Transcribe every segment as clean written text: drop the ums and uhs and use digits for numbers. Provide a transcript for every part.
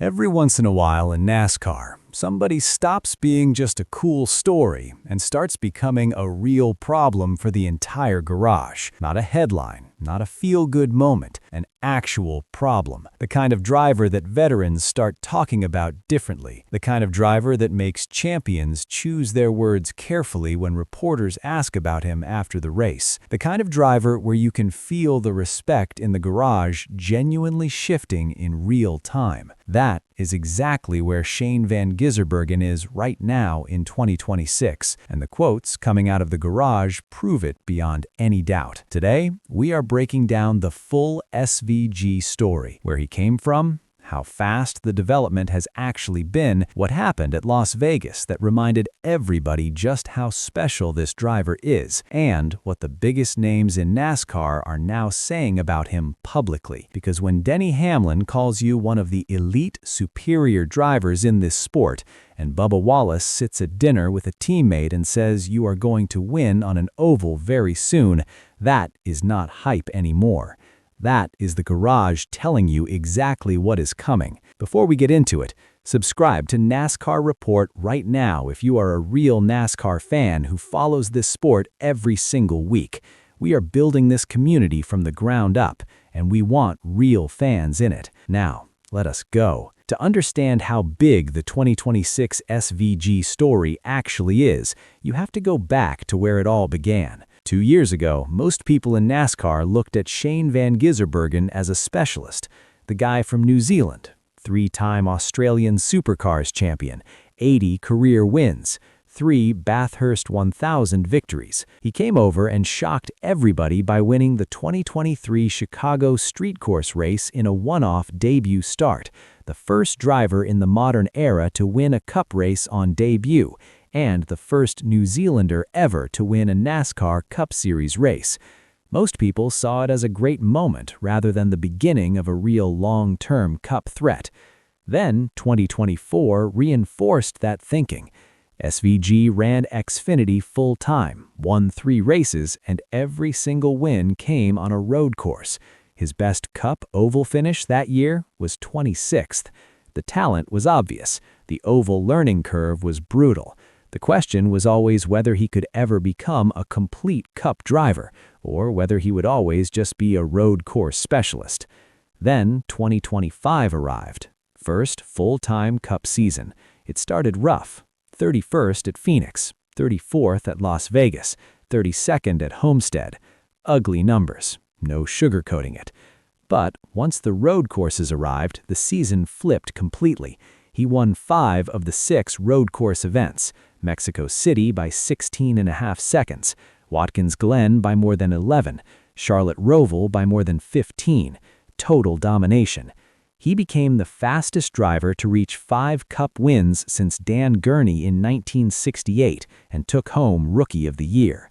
Every once in a while in NASCAR, somebody stops being just a cool story and starts becoming a real problem for the entire garage. Not a headline, not a feel-good moment, an actual problem. The kind of driver that veterans start talking about differently. The kind of driver that makes champions choose their words carefully when reporters ask about him after the race. The kind of driver where you can feel the respect in the garage genuinely shifting in real time. That is exactly where Shane van Gisbergen is right now in 2026, and the quotes coming out of the garage prove it beyond any doubt. Today, we are breaking down the full SVG story, where he came from, how fast the development has actually been, what happened at Las Vegas that reminded everybody just how special this driver is, and what the biggest names in NASCAR are now saying about him publicly. Because when Denny Hamlin calls you one of the elite, superior drivers in this sport, and Bubba Wallace sits at dinner with a teammate and says you are going to win on an oval very soon, that is not hype anymore. That is the garage telling you exactly what is coming. Before we get into it, subscribe to NASCAR Report right now if you are a real NASCAR fan who follows this sport every single week. We are building this community from the ground up, and we want real fans in it. Now, let us go. To understand how big the 2026 SVG story actually is, you have to go back to where it all began. 2 years ago, most people in NASCAR looked at Shane van Gisbergen as a specialist. The guy from New Zealand, 3-time Australian Supercars champion, 80 career wins, 3 Bathurst 1000 victories. He came over and shocked everybody by winning the 2023 Chicago Street Course race in a one-off debut start, the first driver in the modern era to win a Cup race on debut, and the first New Zealander ever to win a NASCAR Cup Series race. Most people saw it as a great moment rather than the beginning of a real long-term Cup threat. Then, 2024 reinforced that thinking. SVG ran Xfinity full-time, won 3 races, and every single win came on a road course. His best Cup oval finish that year was 26th. The talent was obvious. The oval learning curve was brutal. The question was always whether he could ever become a complete Cup driver, or whether he would always just be a road course specialist. Then 2025 arrived. First full-time Cup season. It started rough. 31st at Phoenix, 34th at Las Vegas, 32nd at Homestead. Ugly numbers. No sugarcoating it. But once the road courses arrived, the season flipped completely. He won 5 of the 6 road course events. Mexico City by 16.5 seconds, Watkins Glen by more than 11, Charlotte Roval by more than 15. Total domination. He became the fastest driver to reach 5 Cup wins since Dan Gurney in 1968 and took home Rookie of the Year.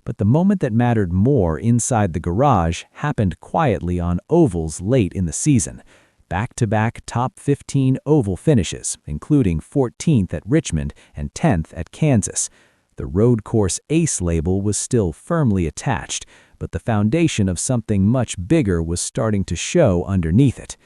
But the moment that mattered more inside the garage happened quietly on ovals late in the season. Back-to-back top 15 oval finishes, including 14th at Richmond and 10th at Kansas. The road course ace label was still firmly attached, but the foundation of something much bigger was starting to show underneath it.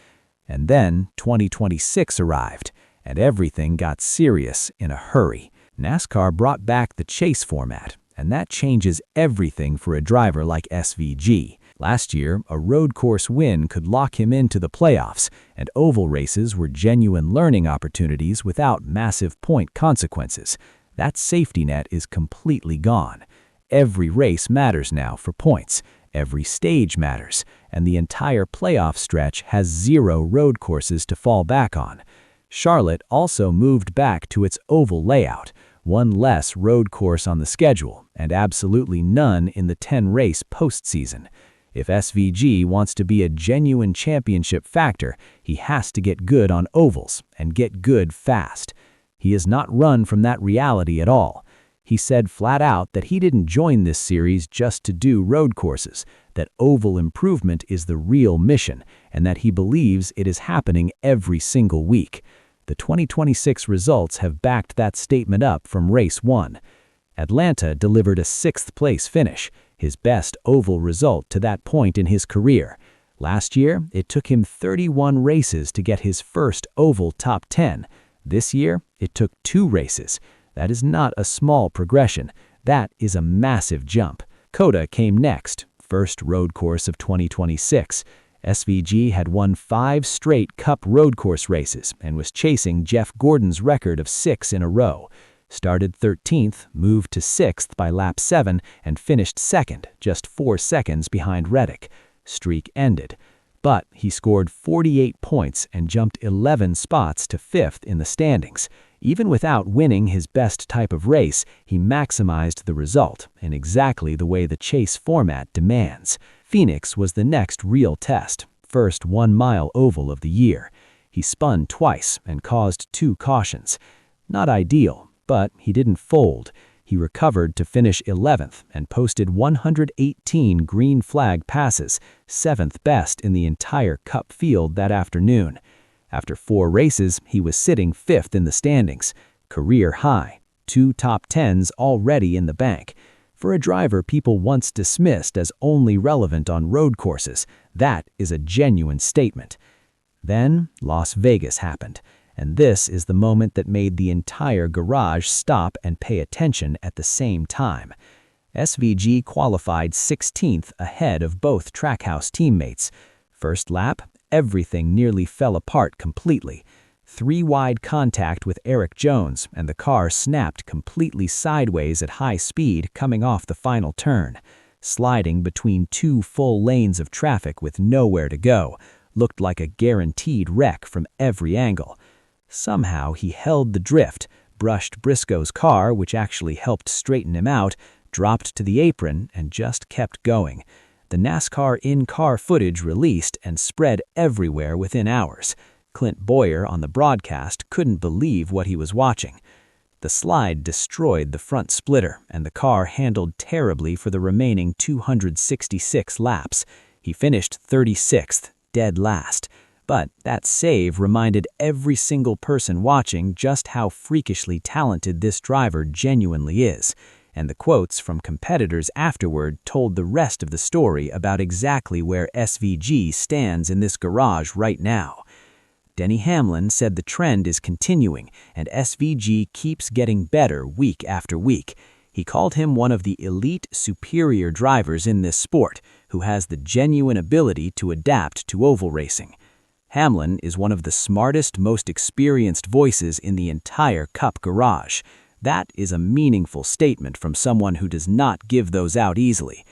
And then 2026 arrived, and everything got serious in a hurry. NASCAR brought back the chase format, and that changes everything for a driver like SVG. Last year, a road course win could lock him into the playoffs, and oval races were genuine learning opportunities without massive point consequences. That safety net is completely gone. Every race matters now for points. Every stage matters, and the entire playoff stretch has 0 road courses to fall back on. Charlotte also moved back to its oval layout, 1 less road course on the schedule, and absolutely none in the 10-race postseason. If SVG wants to be a genuine championship factor, he has to get good on ovals, and get good fast. He has not run from that reality at all. He said flat out that he didn't join this series just to do road courses, that oval improvement is the real mission, and that he believes it is happening every single week. The 2026 results have backed that statement up from race 1. Atlanta delivered a 6th-place finish, his best oval result to that point in his career. Last year, it took him 31 races to get his first oval top 10. This year, it took 2 races. That is not a small progression. That is a massive jump. COTA came next, first road course of 2026. SVG had won 5 straight Cup road course races and was chasing Jeff Gordon's record of 6 in a row. Started 13th, moved to 6th by lap 7, and finished 2nd, just 4 seconds behind Reddick. Streak ended. But he scored 48 points and jumped 11 spots to 5th in the standings. Even without winning his best type of race, he maximized the result in exactly the way the chase format demands. Phoenix was the next real test, first 1-mile oval of the year. He spun twice and caused 2 cautions. Not ideal, but he didn't fold. He recovered to finish 11th and posted 118 green flag passes, 7th best in the entire Cup field that afternoon. After 4 races, he was sitting 5th in the standings. Career high, 2 top 10s already in the bank. For a driver people once dismissed as only relevant on road courses, that is a genuine statement. Then, Las Vegas happened. And this is the moment that made the entire garage stop and pay attention at the same time. SVG qualified 16th ahead of both Trackhouse teammates. First lap, everything nearly fell apart completely. 3-wide contact with Eric Jones, and the car snapped completely sideways at high speed coming off the final turn. Sliding between 2 full lanes of traffic with nowhere to go, looked like a guaranteed wreck from every angle. Somehow he held the drift, brushed Briscoe's car, which actually helped straighten him out, dropped to the apron, and just kept going. The NASCAR in-car footage released and spread everywhere within hours. Clint Boyer on the broadcast couldn't believe what he was watching. The slide destroyed the front splitter, and the car handled terribly for the remaining 266 laps. He finished 36th, dead last. But that save reminded every single person watching just how freakishly talented this driver genuinely is. And the quotes from competitors afterward told the rest of the story about exactly where SVG stands in this garage right now. Denny Hamlin said the trend is continuing, and SVG keeps getting better week after week. He called him one of the elite, superior drivers in this sport, who has the genuine ability to adapt to oval racing. Hamlin is one of the smartest, most experienced voices in the entire Cup garage. That is a meaningful statement from someone who does not give those out easily.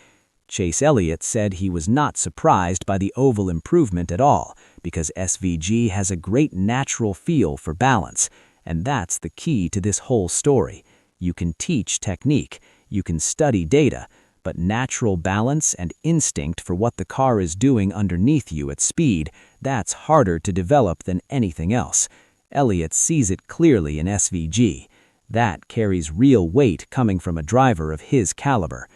Chase Elliott said he was not surprised by the oval improvement at all, because SVG has a great natural feel for balance, and that's the key to this whole story. You can teach technique, you can study data, but natural balance and instinct for what the car is doing underneath you at speed, that's harder to develop than anything else. Elliott sees it clearly in SVG. That carries real weight coming from a driver of his caliber.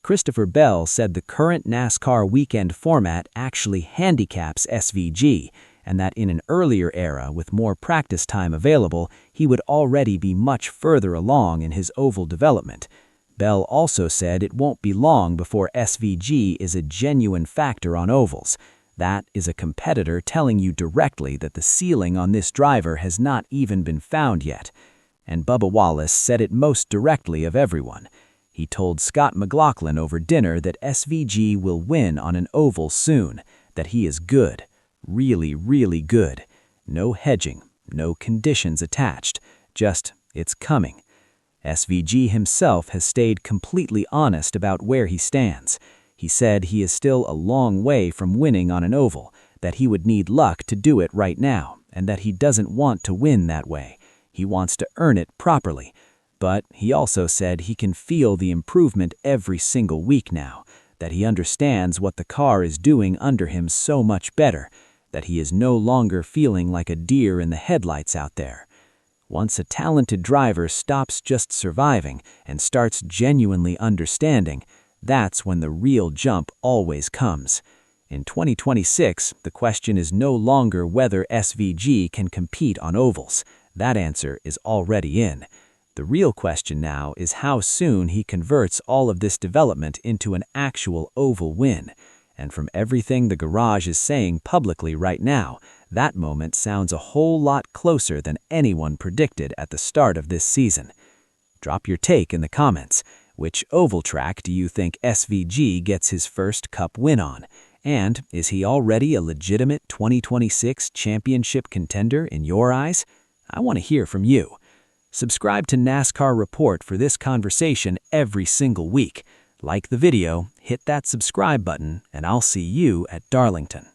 Christopher Bell said the current NASCAR weekend format actually handicaps SVG, and that in an earlier era with more practice time available, he would already be much further along in his oval development. Bell also said it won't be long before SVG is a genuine factor on ovals. That is a competitor telling you directly that the ceiling on this driver has not even been found yet. And Bubba Wallace said it most directly of everyone. He told Scott McLaughlin over dinner that SVG will win on an oval soon, that he is good, really, really good. No hedging, no conditions attached, just it's coming. SVG himself has stayed completely honest about where he stands. He said he is still a long way from winning on an oval, that he would need luck to do it right now, and that he doesn't want to win that way. He wants to earn it properly. But he also said he can feel the improvement every single week now, that he understands what the car is doing under him so much better, that he is no longer feeling like a deer in the headlights out there. Once a talented driver stops just surviving and starts genuinely understanding, that's when the real jump always comes. In 2026, the question is no longer whether SVG can compete on ovals. That answer is already in. The real question now is how soon he converts all of this development into an actual oval win. And from everything the garage is saying publicly right now, that moment sounds a whole lot closer than anyone predicted at the start of this season. Drop your take in the comments. Which oval track do you think SVG gets his first Cup win on? And is he already a legitimate 2026 championship contender in your eyes? I want to hear from you. Subscribe to NASCAR Report for this conversation every single week. Like the video, hit that subscribe button, and I'll see you at Darlington.